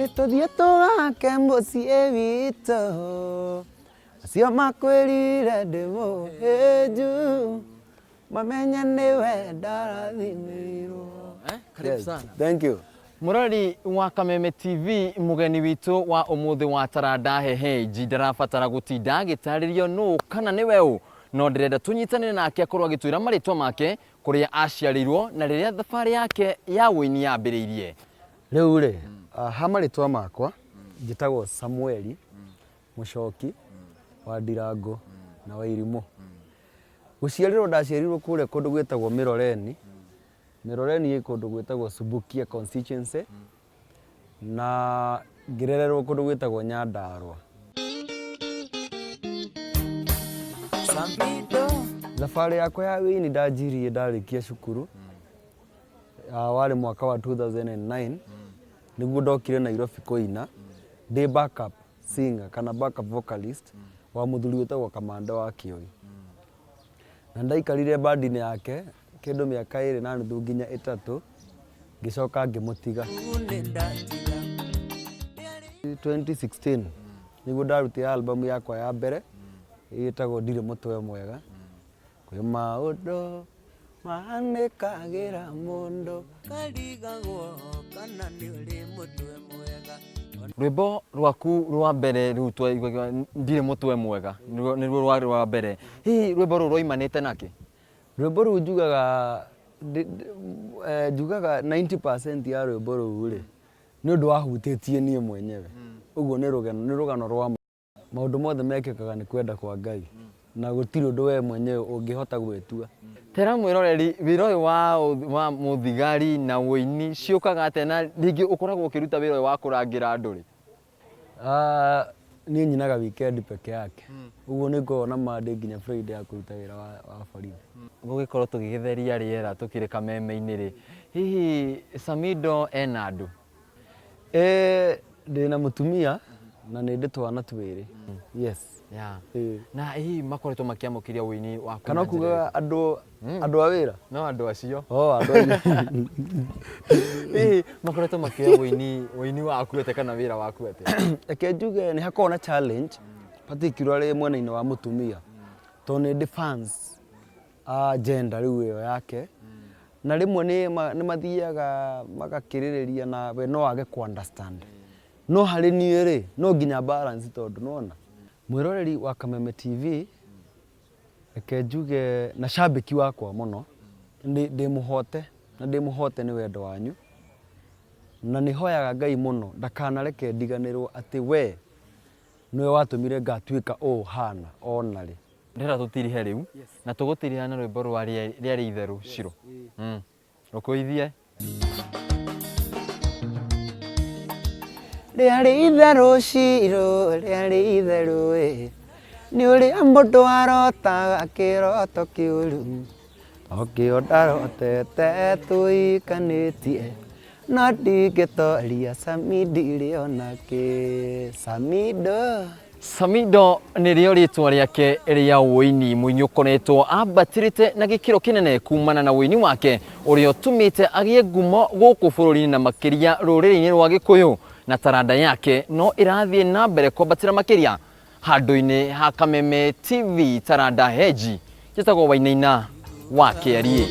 Nituthie tugake mucii witũ acio makwĩrire ndĩmũhĩnju mamenye nĩwe ndarathimirwo. Karibu sana. Thank you. Murari wa Kameme TV mugeni witu wa umuthi wa Taranda Hehenji ndarabatara gutinda gitaririo no kana ni weũ no ndirenda tunyitanire nake akorwo agitwira maritwa make kuria aciarirwo na riria thabarĩ yake ya wuini yambĩrĩirie. Rĩu rĩ ha maritwa makwa njĩtagwo Samueli Muchoki wa Ndirangu na Rwimbo. Guciarirwo ndaciarirwo kuria kundu gwetagwo Miroreni. Miroreni ĩ kundu gwetagwo Subukia constituency na ngirererwo kundu gwetagwo Nyandarua. Samidoh thabarĩ yakwa ya wuini ndanjirie ndarikia cukuru warĩ mwaka wa 2009 niguo ndokire Nairobi kuina ndi backup singer kana backup vocalist wa muthuri wetagwo Kamanda wa Kioi. Na ndaikarire bandi-inĩ yake kindu miaka 2 na nuthu nginya 3 ngicoka ngimutiga. 2016 niguo ndarutire album yakwa ya mbere ĩtagwo Ndirĩ Mũtwe Mwega. Kwĩ maũndũ mahanĩkagĩra mũndũ karigagwo kana nĩ ũrĩ mũtwe mwega. Rwimbo rwaku rwa mbere rutwa Ndirĩ Mũtwe Mwega nĩruo rwarĩ rwa mbere. Hihi rwimbo rũu rwoimanĩte nake? Rwimbo rũu njugaga 90% ya rwimbo rũu rĩ nĩ ũndũ wahutĩtie niĩ mwenyewe. Ũguo nĩ rũgano rwa maũndũ mothe mekĩkaga nĩ kwenda kwa Ngai na gũtirĩ ũndũ we mwenyewe ũngĩhota gwĩtua. Tera mwĩroreri wĩra ũyũ wa mũthigari na wuini ciũkaga atĩa na rĩngĩ ũkoragwo ũkĩruta wĩra ũyũ wa kũrangĩra andũ rĩ? Niĩ nyinaga weekend peke yake. Ũguo nĩ ngoragwo na Monday nginya Friday ya kũruta wĩra wa borithi. Gũgĩkorwo tũgĩgĩtheria rĩera tukĩrĩ Kameme-inĩ rĩ, hihi Samidoh ena andu? Ndĩna mũtumia na nĩ ndĩ twana twĩrĩ. Yes. Yeah. Na hihi makoretwo makiamũkĩria wuini waku? Kana kugaga andũ a wĩra? No andũ acio. Andũ hihi makoretwo makĩoya wuini waku ete kana wĩra waku ete? Reke njuge nĩ hakoragwo na challenge particularly mwena-inĩ wa mũtumia tondũ nĩ ndĩ fans gender rĩu ĩyo yake na rĩmwe nĩ mathiaga magakĩrĩrĩria na we no age ku understand. No harĩ niĩ rĩ no nginya balance tondũ nona mwĩroreri wa Kameme TV reke njuge na shabiki wakwa mũno ndĩmũhote na ndĩmũhote nĩ wendo wanyu na nĩ hoyaga Ngai mũno ndakanareke ndiganĩrwo atĩ we nĩwe watũmire ngatuĩka ũũ hana ona rĩ. Ndĩrenda tũtirihe rĩu na tũgũtiriha na rwĩmbo rwa rĩarĩ itherũ Shiro. Rũkũithie. Rĩarĩ itherũ Shiro rĩarĩ itherũ nĩ ũrĩa mũndũ arotaga kĩroto kĩũru okĩo ndarotete tũikanĩtie no ndingĩtoria Samidoh onake. Samidoh nĩrĩo rĩtwa rĩake rĩa wuini. Mũini ũkoretwo ambatĩrĩte na gĩkĩro kĩnene kumana na wuini wake ũrĩa ũtũmĩte agĩe ngumo gũkũ bũrũri-inĩ na makĩria rũrĩrĩ-inĩ rwa Gikuyu, na taranda yake no ĩrathiĩ na mbere kwambatĩra makĩria handũ-inĩ ha Kameme TV. Taranda Hehenji njĩtagwo wuini-ini wa kiheania.